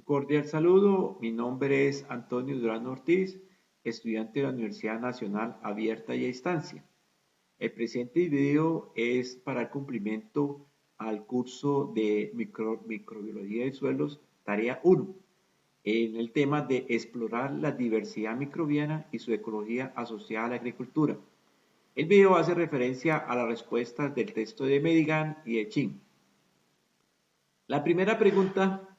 Cordial saludo, mi nombre es Antonio Durán Ortiz, estudiante de la Universidad Nacional Abierta y a Distancia. El presente video es para el cumplimiento al curso de Microbiología de Suelos, tarea 1, en el tema de explorar la diversidad microbiana y su ecología asociada a la agricultura. El video hace referencia a las respuestas del texto de Medigan y de Chin. La primera pregunta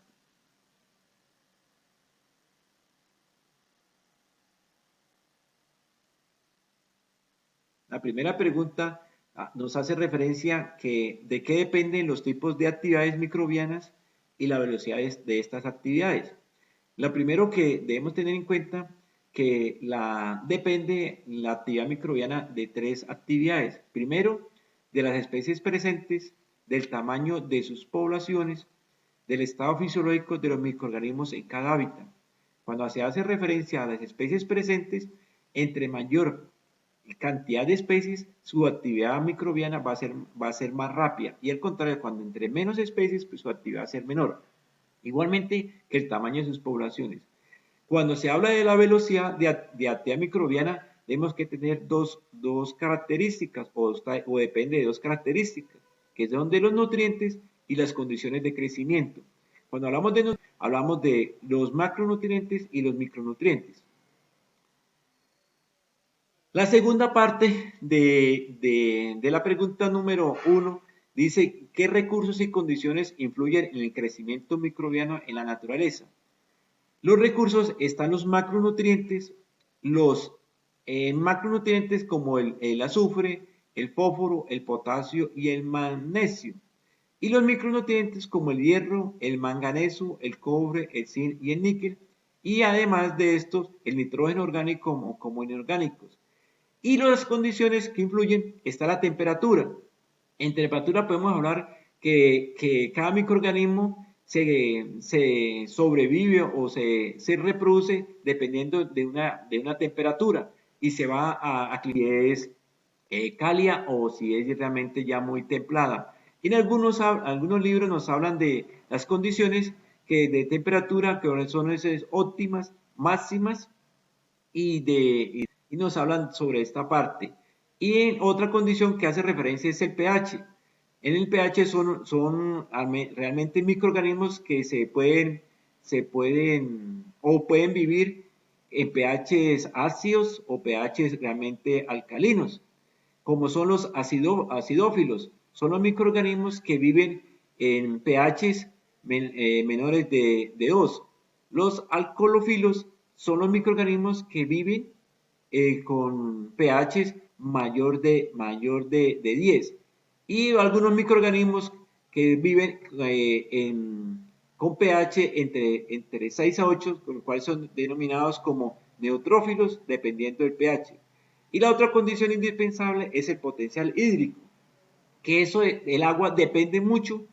nos hace referencia de qué dependen los tipos de actividades microbianas y la velocidad de estas actividades. Lo primero que debemos tener en cuenta que depende la actividad microbiana de tres actividades. Primero, de las especies presentes, del tamaño de sus poblaciones, del estado fisiológico de los microorganismos en cada hábitat. Cuando se hace referencia a las especies presentes, entre mayor cantidad de especies, su actividad microbiana va a ser más rápida, y al contrario, cuando entre menos especies, pues su actividad va a ser menor. Igualmente que el tamaño de sus poblaciones. Cuando se habla de la velocidad de actividad microbiana, tenemos que tener dos características, o depende de dos características, que son de los nutrientes y las condiciones de crecimiento. Cuando hablamos de nutrientes, hablamos de los macronutrientes y los micronutrientes. La segunda parte de la pregunta número 1 dice: ¿qué recursos y condiciones influyen en el crecimiento microbiano en la naturaleza? Los recursos están los macronutrientes, los macronutrientes como el azufre, el fósforo, el potasio y el magnesio. Y los micronutrientes como el hierro, el manganeso, el cobre, el zinc y el níquel. Y además de estos, el nitrógeno orgánico como inorgánicos. Y las condiciones que influyen está la temperatura. En temperatura podemos hablar que cada microorganismo se sobrevive o se reproduce dependiendo de una temperatura, y se va a si es cálida o si es realmente ya muy templada. Y en algunos libros nos hablan de las condiciones de temperatura que son esas óptimas, máximas, y nos hablan sobre esta parte. Y en otra condición que hace referencia es el pH. En el pH son realmente microorganismos que pueden vivir en pHs ácidos o pHs realmente alcalinos, como son los acidófilos. Son los microorganismos que viven en pHs menores de 2. Los alcohófilos son los microorganismos que viven con pHs mayor de 10. Y algunos microorganismos que viven con pH entre 6 a 8, con lo cual son denominados como neutrófilos, dependiendo del pH. Y la otra condición indispensable es el potencial hídrico, que el agua depende mucho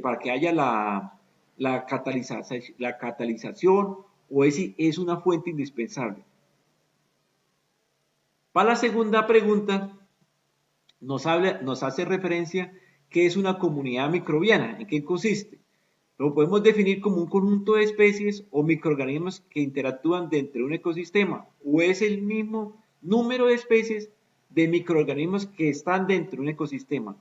para que haya la catalización, o es una fuente indispensable. Para la segunda pregunta, nos hace referencia qué es una comunidad microbiana, en qué consiste. Lo podemos definir como un conjunto de especies o microorganismos que interactúan dentro de un ecosistema, o es el mismo número de especies de microorganismos que están dentro de un ecosistema.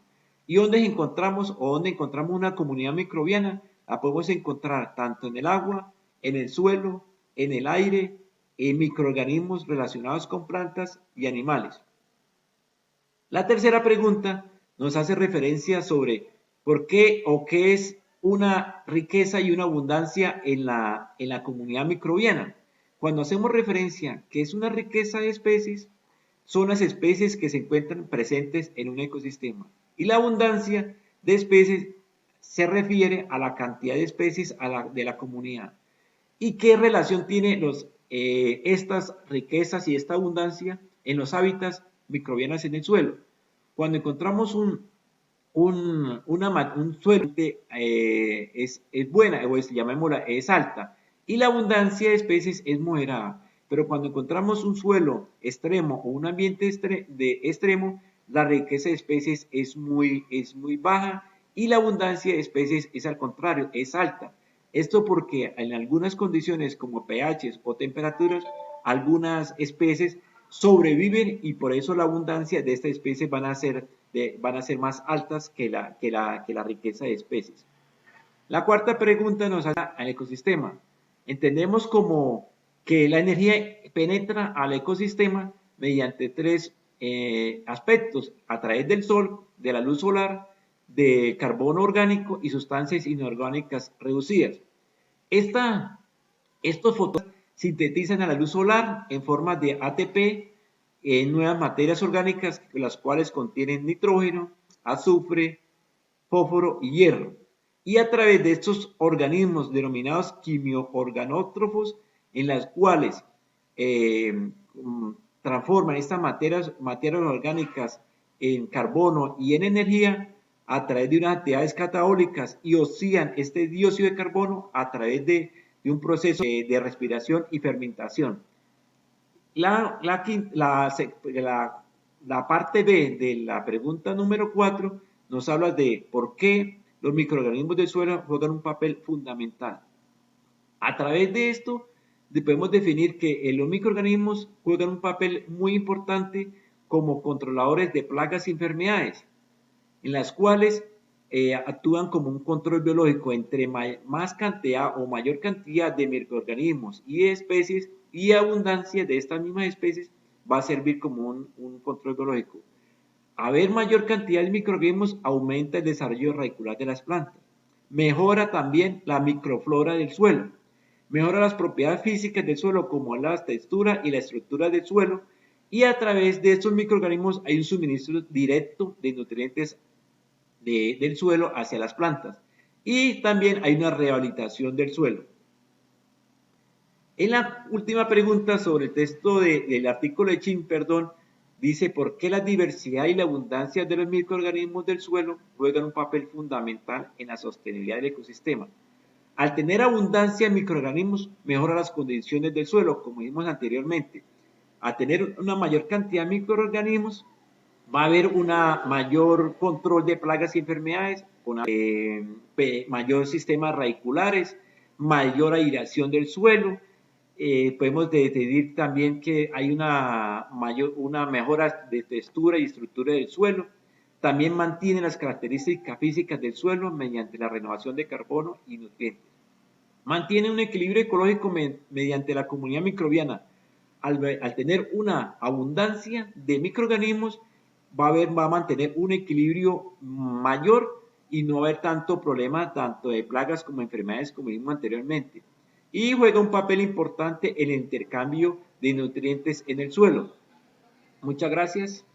¿Y dónde encontramos una comunidad microbiana? La podemos encontrar tanto en el agua, en el suelo, en el aire, en microorganismos relacionados con plantas y animales. La tercera pregunta nos hace referencia sobre por qué o qué es una riqueza y una abundancia en la comunidad microbiana. Cuando hacemos referencia que es una riqueza de especies, son las especies que se encuentran presentes en un ecosistema. Y la abundancia de especies se refiere a la cantidad de especies de la comunidad. ¿Y qué relación tiene estas riquezas y esta abundancia en los hábitats microbianos en el suelo? Cuando encontramos un suelo es buena, o llamémosla, es alta, y la abundancia de especies es moderada. Pero cuando encontramos un suelo extremo o un ambiente extremo, la riqueza de especies es muy baja, y la abundancia de especies es al contrario, es alta. Esto porque en algunas condiciones como pHs o temperaturas, algunas especies sobreviven y por eso la abundancia de esta especie van a ser más altas que la riqueza de especies. La cuarta pregunta nos habla al ecosistema. Entendemos como que la energía penetra al ecosistema mediante tres aspectos: a través del sol, de la luz solar, de carbono orgánico y sustancias inorgánicas reducidas. Estos fotones sintetizan a la luz solar en forma de ATP en nuevas materias orgánicas, las cuales contienen nitrógeno, azufre, fósforo y hierro. Y a través de estos organismos denominados quimioorganótrofos, en las cuales eh, transforman estas materias orgánicas en carbono y en energía a través de unas actividades catabólicas y oxidan este dióxido de carbono a través de un proceso de respiración y fermentación. La parte B de la pregunta número 4 nos habla de por qué los microorganismos del suelo juegan un papel fundamental. A través de esto podemos definir que los microorganismos juegan un papel muy importante como controladores de plagas y enfermedades, en las cuales actúan como un control biológico entre más cantidad o mayor cantidad de microorganismos y de especies y abundancia de estas mismas especies va a servir como un control biológico. Haber mayor cantidad de microorganismos aumenta el desarrollo radicular de las plantas, mejora también la microflora del suelo, mejora las propiedades físicas del suelo como la textura y la estructura del suelo, y a través de estos microorganismos hay un suministro directo de nutrientes del suelo hacia las plantas, y también hay una rehabilitación del suelo. En la última pregunta sobre el texto del artículo de Chin, dice por qué la diversidad y la abundancia de los microorganismos del suelo juegan un papel fundamental en la sostenibilidad del ecosistema. Al tener abundancia de microorganismos, mejora las condiciones del suelo, como dijimos anteriormente. Al tener una mayor cantidad de microorganismos, va a haber un mayor control de plagas y enfermedades, con mayor sistemas radiculares, mayor aireación del suelo. Podemos decidir también que hay una mejora de textura y estructura del suelo. También mantiene las características físicas del suelo mediante la renovación de carbono y nutrientes. Mantiene un equilibrio ecológico mediante la comunidad microbiana. Al tener una abundancia de microorganismos, va a mantener un equilibrio mayor y no va a haber tanto problema tanto de plagas como enfermedades como dijimos anteriormente. Y juega un papel importante en el intercambio de nutrientes en el suelo. Muchas gracias.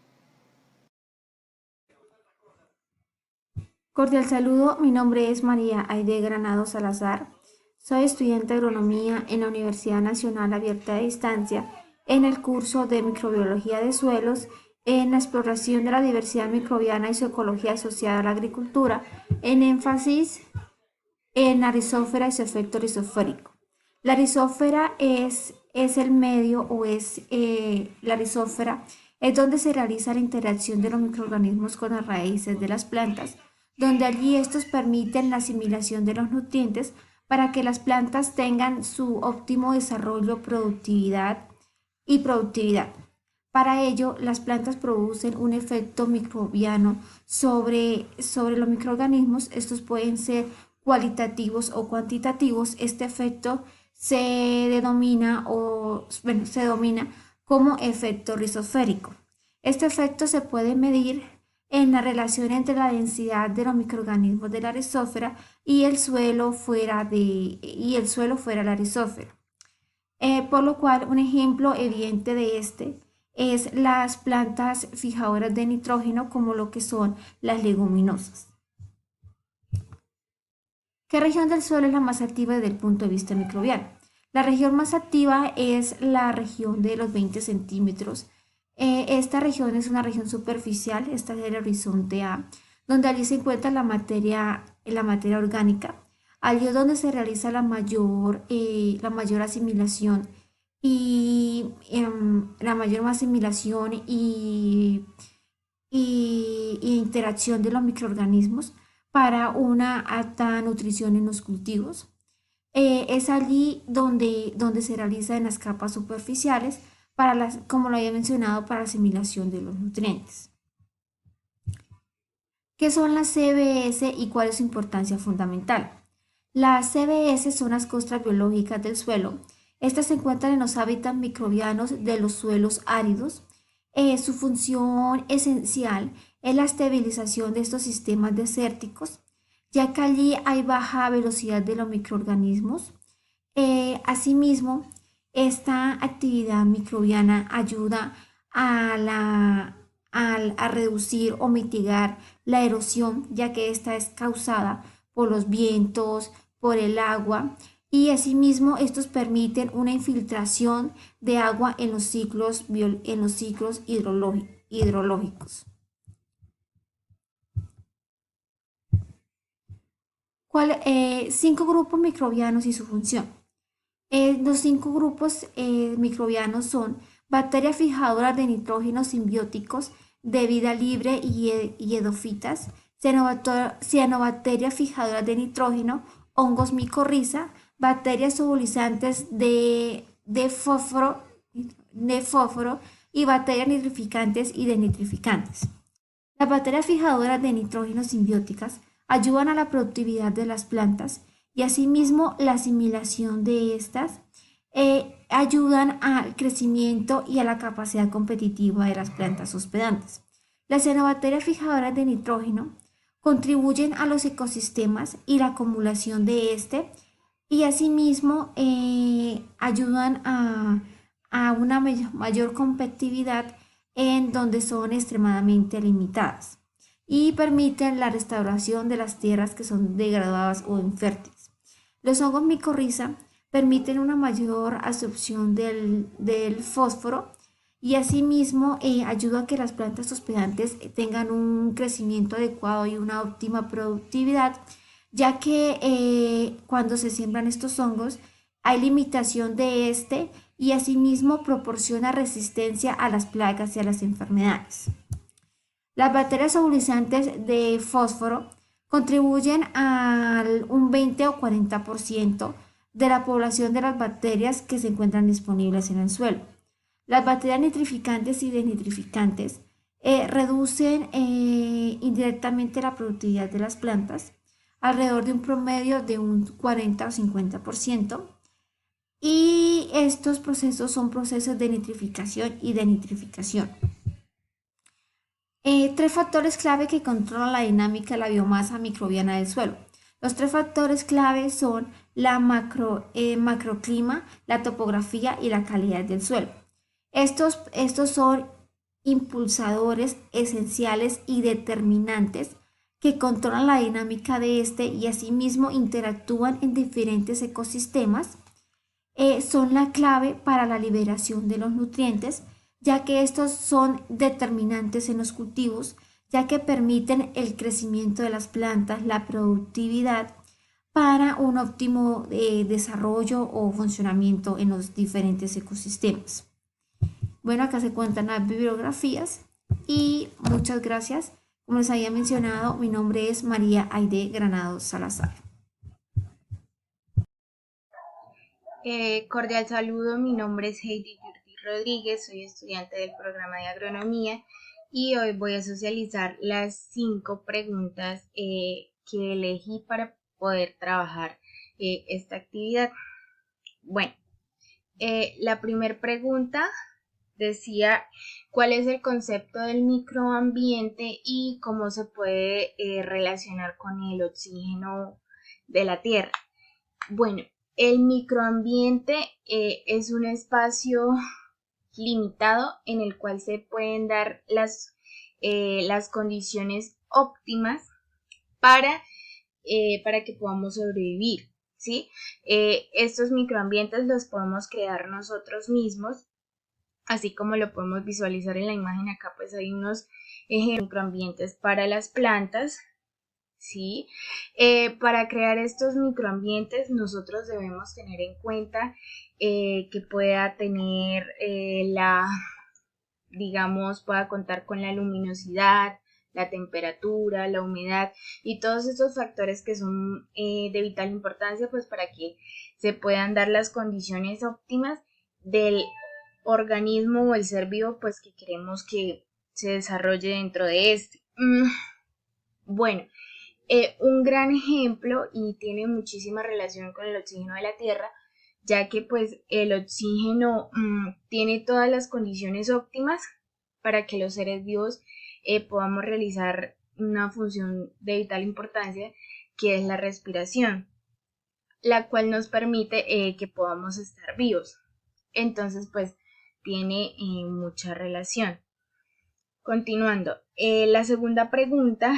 Cordial saludo, mi nombre es María Aide Granado Salazar. Soy estudiante de agronomía en la Universidad Nacional Abierta de Distancia en el curso de microbiología de suelos en la exploración de la diversidad microbiana y su ecología asociada a la agricultura, en énfasis en la rizósfera y su efecto rizosférico. La rizósfera es el medio o es la rizósfera es donde se realiza la interacción de los microorganismos con las raíces de las plantas, donde allí estos permiten la asimilación de los nutrientes para que las plantas tengan su óptimo desarrollo, productividad. Para ello, las plantas producen un efecto microbiano sobre los microorganismos. Estos pueden ser cualitativos o cuantitativos. Este efecto se domina como efecto rizosférico. Este efecto se puede medir en la relación entre la densidad de los microorganismos de la rizósfera y el suelo fuera la rizósfera. Por lo cual, un ejemplo evidente de este es las plantas fijadoras de nitrógeno como lo que son las leguminosas. ¿Qué región del suelo es la más activa desde el punto de vista microbiano? La región más activa es la región de los 20 centímetros. Esta región es una región superficial, esta es el horizonte A, donde allí se encuentra la materia orgánica. Allí es donde se realiza la mayor asimilación y interacción de los microorganismos para una alta nutrición en los cultivos. Es allí donde se realiza en las capas superficiales, como lo había mencionado, para la asimilación de los nutrientes. ¿Qué son las CBS y cuál es su importancia fundamental? Las CBS son las costras biológicas del suelo. Estas se encuentran en los hábitats microbianos de los suelos áridos. Su función esencial es la estabilización de estos sistemas desérticos, ya que allí hay baja velocidad de los microorganismos. Asimismo, esta actividad microbiana ayuda a, a reducir o mitigar la erosión, ya que esta es causada por los vientos, por el agua, y asimismo estos permiten una infiltración de agua en los ciclos, hidrológicos. Cinco grupos microbianos y su función. Los cinco grupos microbianos son bacterias fijadoras de nitrógeno simbióticos de vida libre y edofitas, cianobacterias fijadoras de nitrógeno, hongos micorriza, bacterias solubilizantes de fósforo y bacterias nitrificantes y desnitrificantes. Las bacterias fijadoras de nitrógeno simbióticas ayudan a la productividad de las plantas y asimismo la asimilación de estas ayudan al crecimiento y a la capacidad competitiva de las plantas hospedantes. Las cianobacterias fijadoras de nitrógeno contribuyen a los ecosistemas y la acumulación de este y asimismo ayudan a una mayor competitividad en donde son extremadamente limitadas y permiten la restauración de las tierras que son degradadas o infértiles. Los hongos micorriza permiten una mayor absorción del fósforo y asimismo ayuda a que las plantas hospedantes tengan un crecimiento adecuado y una óptima productividad, ya que cuando se siembran estos hongos hay limitación de este y asimismo proporciona resistencia a las plagas y a las enfermedades. Las bacterias solubilizantes de fósforo contribuyen al un 20 o 40% de la población de las bacterias que se encuentran disponibles en el suelo. Las bacterias nitrificantes y desnitrificantes reducen indirectamente la productividad de las plantas alrededor de un promedio de un 40 o 50%. Y estos procesos son procesos de nitrificación y denitrificación. Tres factores clave que controlan la dinámica de la biomasa microbiana del suelo. Los tres factores clave son la macroclima, la topografía y la calidad del suelo. Estos son impulsadores esenciales y determinantes que controlan la dinámica de este y asimismo interactúan en diferentes ecosistemas. Son la clave para la liberación de los nutrientes, ya que estos son determinantes en los cultivos, ya que permiten el crecimiento de las plantas, la productividad para un óptimo desarrollo o funcionamiento en los diferentes ecosistemas. Bueno, acá se cuentan las bibliografías y muchas gracias. Como les había mencionado, mi nombre es María Aide Granados Salazar. Cordial saludo, mi nombre es Heidi Yurdi Rodríguez, soy estudiante del programa de agronomía y hoy voy a socializar las 5 preguntas que elegí para poder trabajar esta actividad. Bueno, la primera pregunta decía cuál es el concepto del microambiente y cómo se puede relacionar con el oxígeno de la tierra. Bueno, el microambiente es un espacio limitado en el cual se pueden dar las condiciones óptimas para que podamos sobrevivir, ¿sí? Estos microambientes los podemos crear nosotros mismos, así como lo podemos visualizar en la imagen acá, pues hay unos ejemplos de microambientes para las plantas, ¿sí? Para crear estos microambientes nosotros debemos tener en cuenta que pueda tener pueda contar con la luminosidad, la temperatura, la humedad y todos estos factores que son de vital importancia pues para que se puedan dar las condiciones óptimas del organismo o el ser vivo pues que queremos que se desarrolle dentro de este. Bueno, un gran ejemplo y tiene muchísima relación con el oxígeno de la Tierra, ya que pues el oxígeno tiene todas las condiciones óptimas para que los seres vivos podamos realizar una función de vital importancia que es la respiración, la cual nos permite que podamos estar vivos. Entonces pues tiene mucha relación. Continuando, la segunda pregunta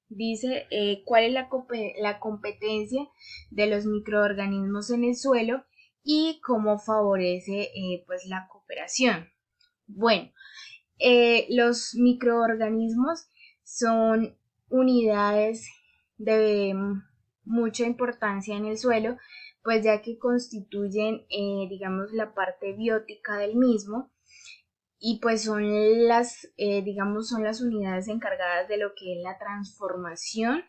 dice cuál es la competencia de los microorganismos en el suelo y cómo favorece pues la cooperación. Bueno, los microorganismos son unidades de mucha importancia en el suelo, pues ya que constituyen, digamos, la parte biótica del mismo y pues son las, digamos, son las unidades encargadas de lo que es la transformación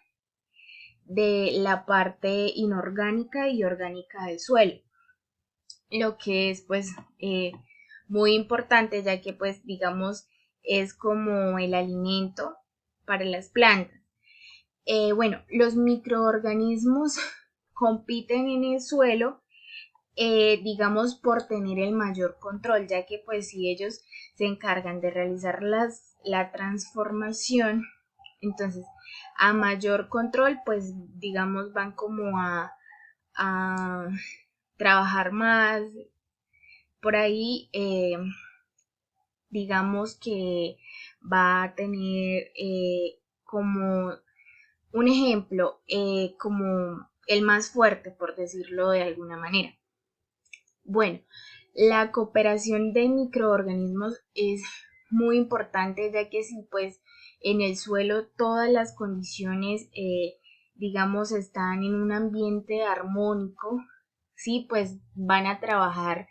de la parte inorgánica y orgánica del suelo, lo que es pues muy importante ya que pues digamos es como el alimento para las plantas. Bueno, los microorganismos compiten en el suelo digamos por tener el mayor control, ya que pues si ellos se encargan de realizar la transformación, entonces a mayor control pues digamos van como a trabajar más, por ahí digamos que va a tener como un ejemplo, como el más fuerte por decirlo de alguna manera. Bueno, la cooperación de microorganismos es muy importante ya que si pues en el suelo todas las condiciones digamos están en un ambiente armónico, sí, pues van a trabajar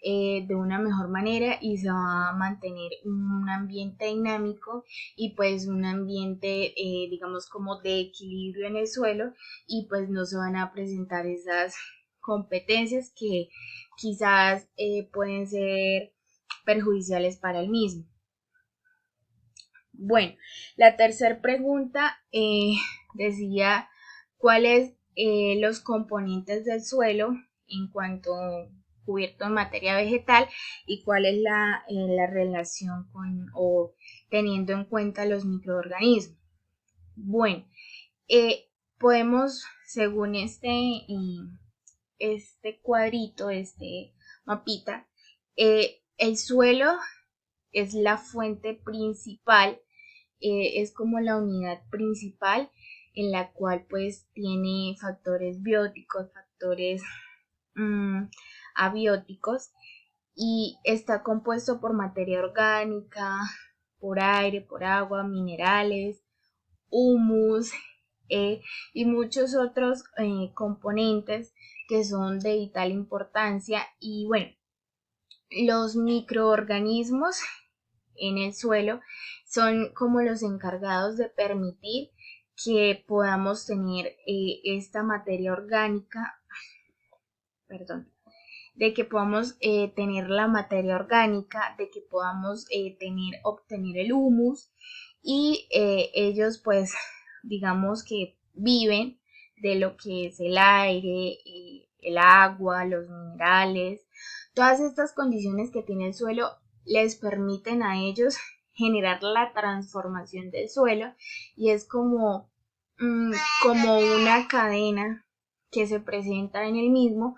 de una mejor manera y se va a mantener un ambiente dinámico y pues un ambiente digamos como de equilibrio en el suelo y pues no se van a presentar esas competencias que quizás pueden ser perjudiciales para el mismo. Bueno, la tercera pregunta decía cuáles los componentes del suelo en cuanto cubierto en materia vegetal y cuál es la relación con o teniendo en cuenta los microorganismos. Bueno, podemos, según este cuadrito, este mapita, el suelo es la fuente principal, es como la unidad principal en la cual pues tiene factores bióticos, factores abióticos y está compuesto por materia orgánica, por aire, por agua, minerales, humus y muchos otros componentes que son de vital importancia. Y bueno, los microorganismos en el suelo son como los encargados de permitir que podamos tener esta materia orgánica, perdón, de que podamos tener la materia orgánica, de que podamos obtener el humus y ellos pues digamos que viven de lo que es el aire, el agua, los minerales, todas estas condiciones que tiene el suelo les permiten a ellos generar la transformación del suelo y es como una cadena que se presenta en el mismo,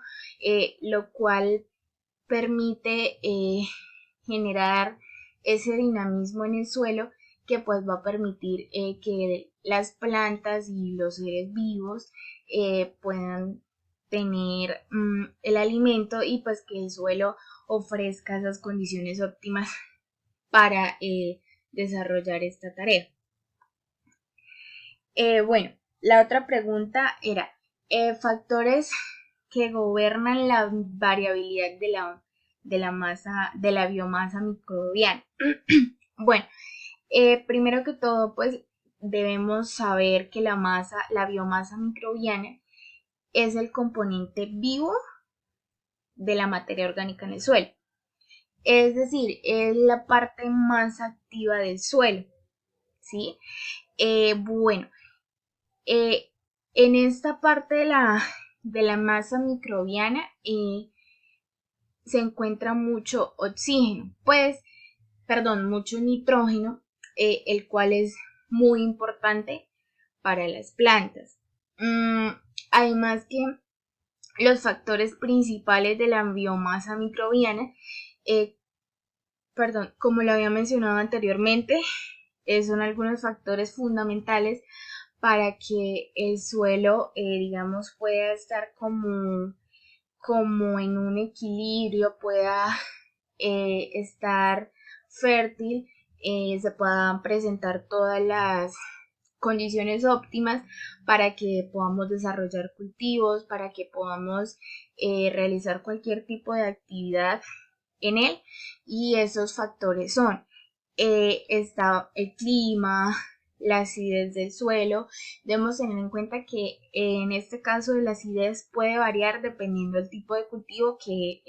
lo cual permite generar ese dinamismo en el suelo que pues va a permitir que las plantas y los seres vivos puedan tener el alimento y pues que el suelo ofrezca esas condiciones óptimas para desarrollar esta tarea. Bueno, la otra pregunta era factores que gobernan la variabilidad de la masa, de la biomasa microbiana. Bueno, Primero que todo, pues debemos saber que la biomasa microbiana es el componente vivo de la materia orgánica en el suelo. Es decir, es la parte más activa del suelo, ¿sí? Bueno, en esta parte de la masa microbiana se encuentra mucho oxígeno, mucho nitrógeno, el cual es muy importante para las plantas. Además que los factores principales de la biomasa microbiana, como lo había mencionado anteriormente, son algunos factores fundamentales para que el suelo, digamos, pueda estar como en un equilibrio, pueda estar fértil, se puedan presentar todas las condiciones óptimas para que podamos desarrollar cultivos, para que podamos realizar cualquier tipo de actividad en él. Y esos factores son está el clima, la acidez del suelo. Debemos tener en cuenta que en este caso la acidez puede variar dependiendo del tipo de cultivo que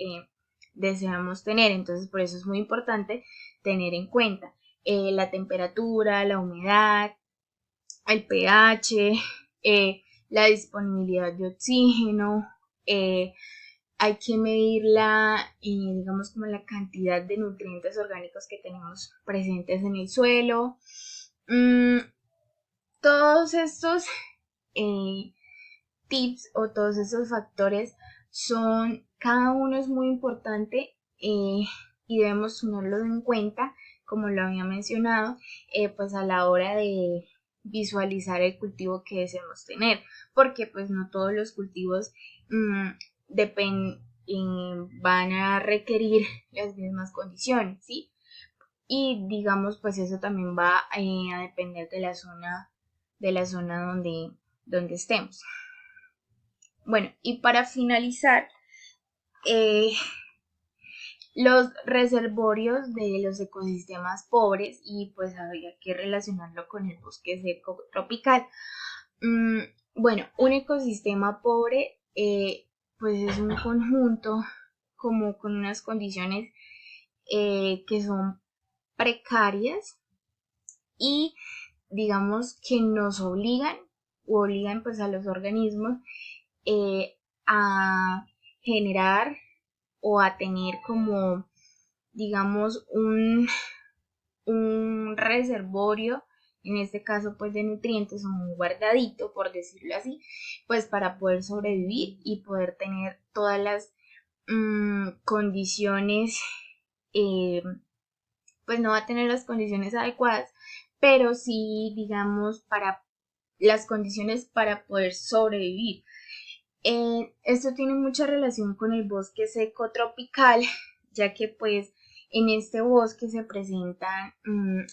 deseamos tener. Entonces por eso es muy importante tener en cuenta la temperatura, la humedad, el pH, la disponibilidad de oxígeno. Hay que medir digamos, como la cantidad de nutrientes orgánicos que tenemos presentes en el suelo. Todos estos tips o todos estos factores cada uno es muy importante y debemos tenerlo en cuenta, como lo había mencionado, pues a la hora de visualizar el cultivo que deseamos tener, porque pues no todos los cultivos van a requerir las mismas condiciones, ¿sí? Y digamos, pues eso también va a depender de la zona donde estemos. Bueno, y para finalizar, los reservorios de los ecosistemas pobres, y pues habría que relacionarlo con el bosque seco tropical. Bueno, un ecosistema pobre pues es un conjunto como con unas condiciones que son precarias y digamos que nos obligan pues a los organismos a generar o a tener como digamos un reservorio, en este caso pues de nutrientes, o un guardadito por decirlo así, pues para poder sobrevivir y poder tener todas las condiciones, pues no va a tener las condiciones adecuadas, pero sí digamos para las condiciones para poder sobrevivir. Esto tiene mucha relación con el bosque seco tropical, ya que pues en este bosque se presentan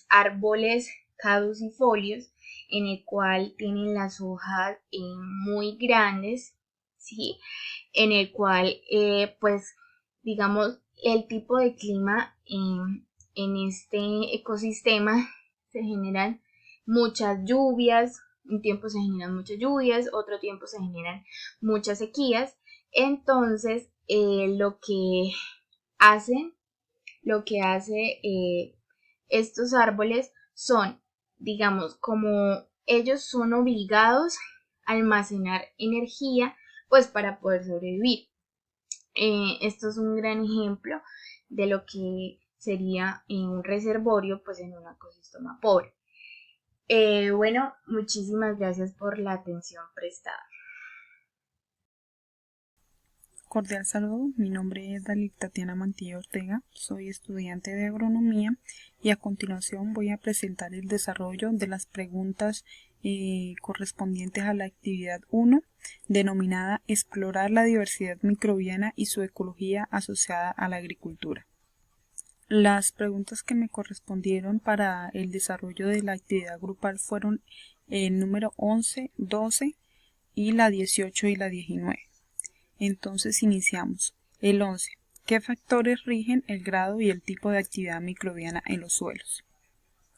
árboles caducifolios en el cual tienen las hojas muy grandes, ¿sí? En el cual pues digamos el tipo de clima en este ecosistema se generan muchas lluvias. Un tiempo se generan muchas lluvias, otro tiempo se generan muchas sequías. Entonces, lo que hace estos árboles son, digamos, como ellos son obligados a almacenar energía, pues para poder sobrevivir. Esto es un gran ejemplo de lo que sería un reservorio, pues en un ecosistema pobre. Bueno, muchísimas gracias por la atención prestada. Cordial saludo, mi nombre es Dalit Tatiana Mantilla Ortega, soy estudiante de agronomía y a continuación voy a presentar el desarrollo de las preguntas correspondientes a la actividad 1, denominada Explorar la diversidad microbiana y su ecología asociada a la agricultura. Las preguntas que me correspondieron para el desarrollo de la actividad grupal fueron el número 11, 12 y la 18 y la 19. Entonces iniciamos. El 11. ¿Qué factores rigen el grado y el tipo de actividad microbiana en los suelos?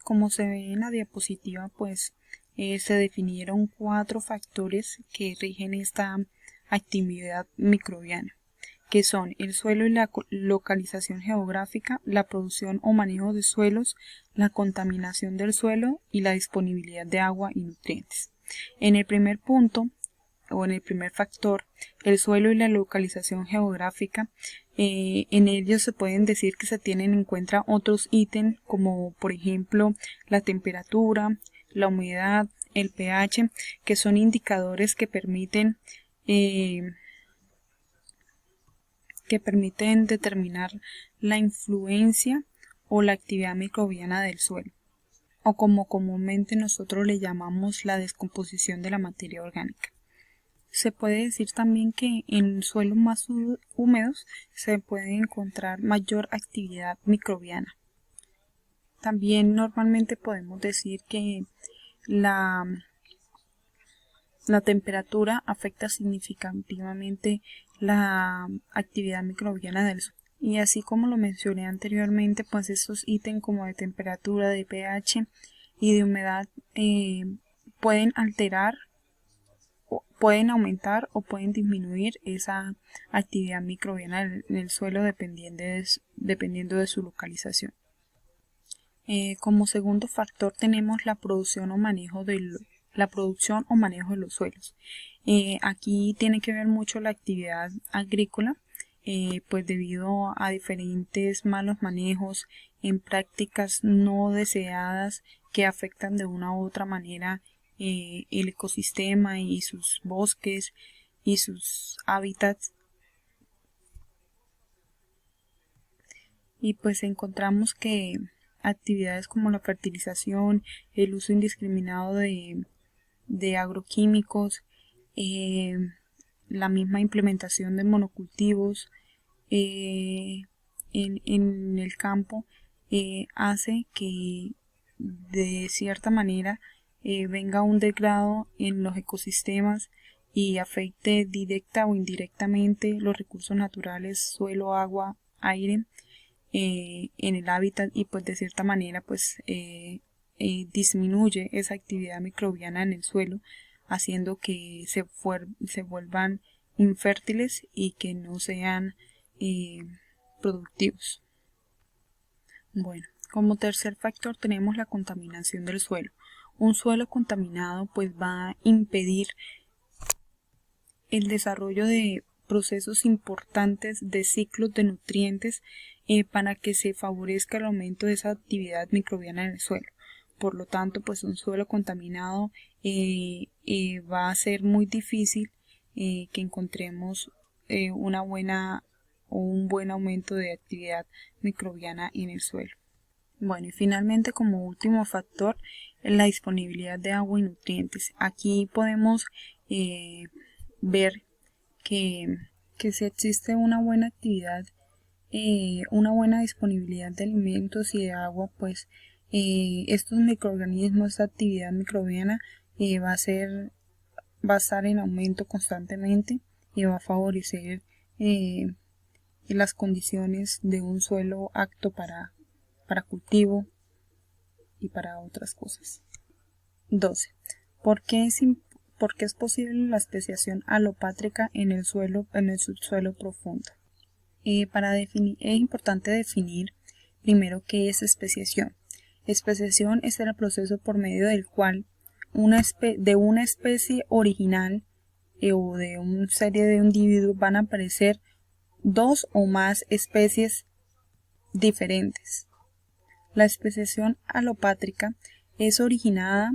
como se ve en la diapositiva, pues se definieron 4 factores que rigen esta actividad microbiana, que son el suelo y la localización geográfica, la producción o manejo de suelos, la contaminación del suelo y la disponibilidad de agua y nutrientes. En el primer punto, o en el primer factor, el suelo y la localización geográfica, en ellos se pueden decir que se tienen en cuenta otros ítems como por ejemplo la temperatura, la humedad, el pH, que son indicadores que permiten determinar la influencia o la actividad microbiana del suelo, o como comúnmente nosotros le llamamos la descomposición de la materia orgánica. Se puede decir también que en suelos más húmedos se puede encontrar mayor actividad microbiana. También normalmente podemos decir que la temperatura afecta significativamente la actividad microbiana del suelo. Y así como lo mencioné anteriormente, pues estos ítems como de temperatura, de pH y de humedad pueden alterar, pueden aumentar o pueden disminuir esa actividad microbiana en el suelo dependiendo de su localización. Como segundo factor tenemos la producción o manejo de los suelos. Aquí tiene que ver mucho la actividad agrícola, pues debido a diferentes malos manejos en prácticas no deseadas que afectan de una u otra manera el ecosistema y sus bosques y sus hábitats. Y pues encontramos que actividades como la fertilización, el uso indiscriminado de agroquímicos, la misma implementación de monocultivos en el campo hace que de cierta manera venga un degrado en los ecosistemas y afecte directa o indirectamente los recursos naturales, suelo, agua, aire en el hábitat, y pues de cierta manera pues disminuye esa actividad microbiana en el suelo, haciendo que se vuelvan infértiles y que no sean productivos. Bueno, como tercer factor tenemos la contaminación del suelo. Un suelo contaminado pues va a impedir el desarrollo de procesos importantes de ciclos de nutrientes para que se favorezca el aumento de esa actividad microbiana en el suelo. Por lo tanto, pues un suelo contaminado va a ser muy difícil que encontremos una buena o un buen aumento de actividad microbiana en el suelo. Bueno, y finalmente como último factor, la disponibilidad de agua y nutrientes. Aquí podemos ver que si existe una buena actividad, una buena disponibilidad de alimentos y de agua, pues estos microorganismos, esta actividad microbiana va a estar en aumento constantemente y va a favorecer las condiciones de un suelo apto para cultivo y para otras cosas. 12. ¿Por qué es posible la especiación alopátrica en el subsuelo profundo? Es importante definir primero qué es especiación. Especiación es el proceso por medio del cual de una especie original o de una serie de individuos van a aparecer dos o más especies diferentes. La especiación alopátrica es originada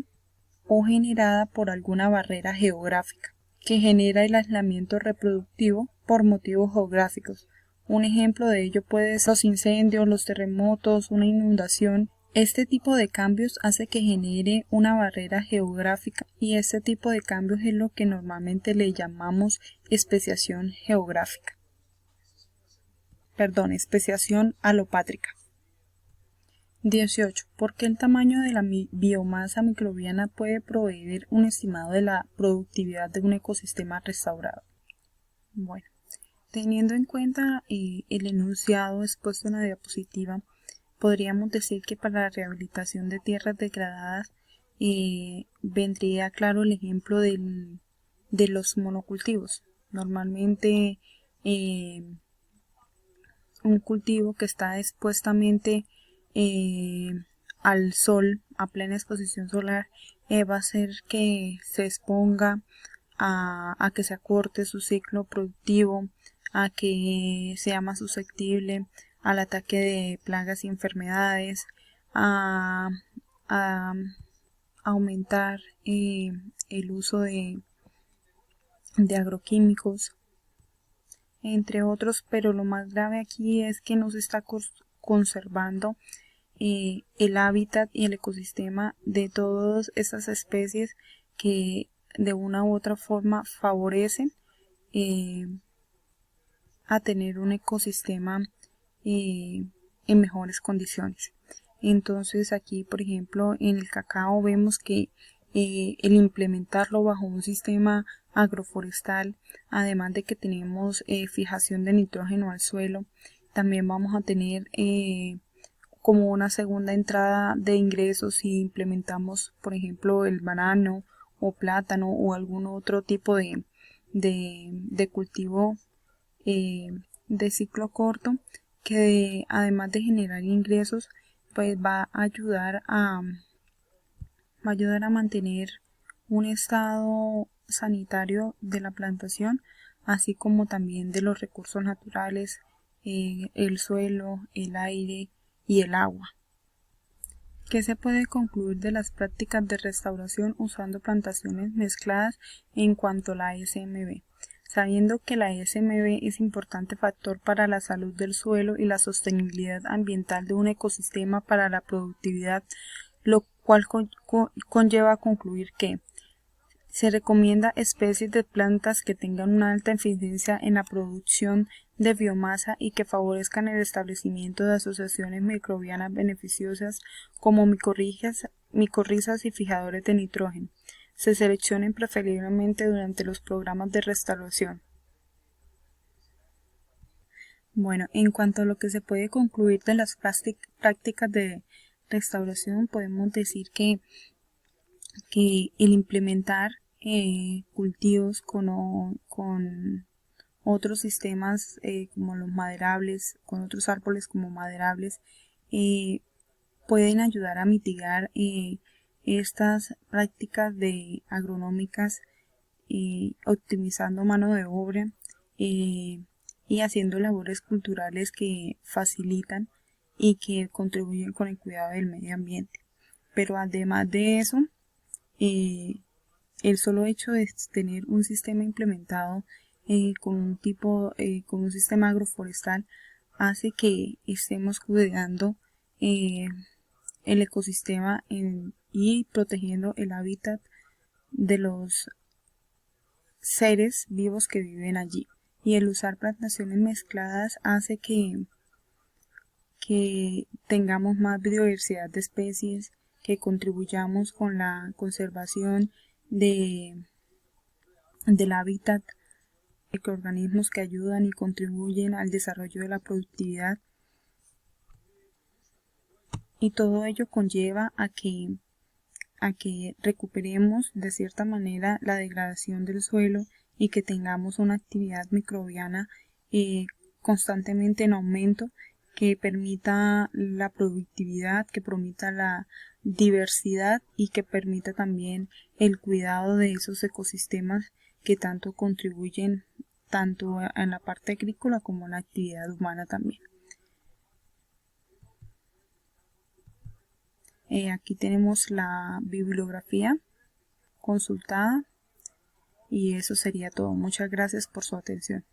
o generada por alguna barrera geográfica que genera el aislamiento reproductivo por motivos geográficos. Un ejemplo de ello puede ser los incendios, los terremotos, una inundación. Este tipo de cambios hace que genere una barrera geográfica, y este tipo de cambios es lo que normalmente le llamamos especiación alopátrica. 18. ¿Por qué el tamaño de la biomasa microbiana puede proveer un estimado de la productividad de un ecosistema restaurado? Bueno, teniendo en cuenta el enunciado expuesto en la diapositiva, podríamos decir que para la rehabilitación de tierras degradadas vendría claro el ejemplo de los monocultivos. Normalmente un cultivo que está expuestamente al sol, a plena exposición solar, va a hacer que se exponga a que se acorte su ciclo productivo, a que sea más susceptible al ataque de plagas y enfermedades, a aumentar el uso de agroquímicos, entre otros, pero lo más grave aquí es que no se está conservando el hábitat y el ecosistema de todas esas especies que de una u otra forma favorecen a tener un ecosistema en mejores condiciones. Entonces aquí, por ejemplo, en el cacao vemos que el implementarlo bajo un sistema agroforestal, además de que tenemos fijación de nitrógeno al suelo, también vamos a tener como una segunda entrada de ingresos si implementamos, por ejemplo, el banano o plátano o algún otro tipo de cultivo de ciclo corto, que además de generar ingresos, pues va a ayudar a mantener un estado sanitario de la plantación, así como también de los recursos naturales, el suelo, el aire y el agua. ¿Qué se puede concluir de las prácticas de restauración usando plantaciones mezcladas en cuanto a la SMB? Sabiendo que la SMB es importante factor para la salud del suelo y la sostenibilidad ambiental de un ecosistema para la productividad, lo cual conlleva a concluir que se recomienda especies de plantas que tengan una alta eficiencia en la producción de biomasa y que favorezcan el establecimiento de asociaciones microbianas beneficiosas como micorrizas y fijadores de nitrógeno. Se seleccionen preferiblemente durante los programas de restauración. Bueno, en cuanto a lo que se puede concluir de las prácticas de restauración, podemos decir que el implementar cultivos con otros sistemas como los maderables, con otros árboles como maderables, pueden ayudar a mitigar estas prácticas agronómicas, optimizando mano de obra y haciendo labores culturales que facilitan y que contribuyen con el cuidado del medio ambiente. Pero además de eso, el solo hecho de tener un sistema implementado con un sistema agroforestal hace que estemos cuidando el ecosistema y protegiendo el hábitat de los seres vivos que viven allí. Y el usar plantaciones mezcladas hace que tengamos más biodiversidad de especies, que contribuyamos con la conservación del hábitat, microorganismos que ayudan y contribuyen al desarrollo de la productividad, y todo ello conlleva a que recuperemos de cierta manera la degradación del suelo y que tengamos una actividad microbiana constantemente en aumento, que permita la productividad, que permita la diversidad y que permita también el cuidado de esos ecosistemas que tanto contribuyen tanto en la parte agrícola como en la actividad humana también. Aquí tenemos la bibliografía consultada y eso sería todo. Muchas gracias por su atención.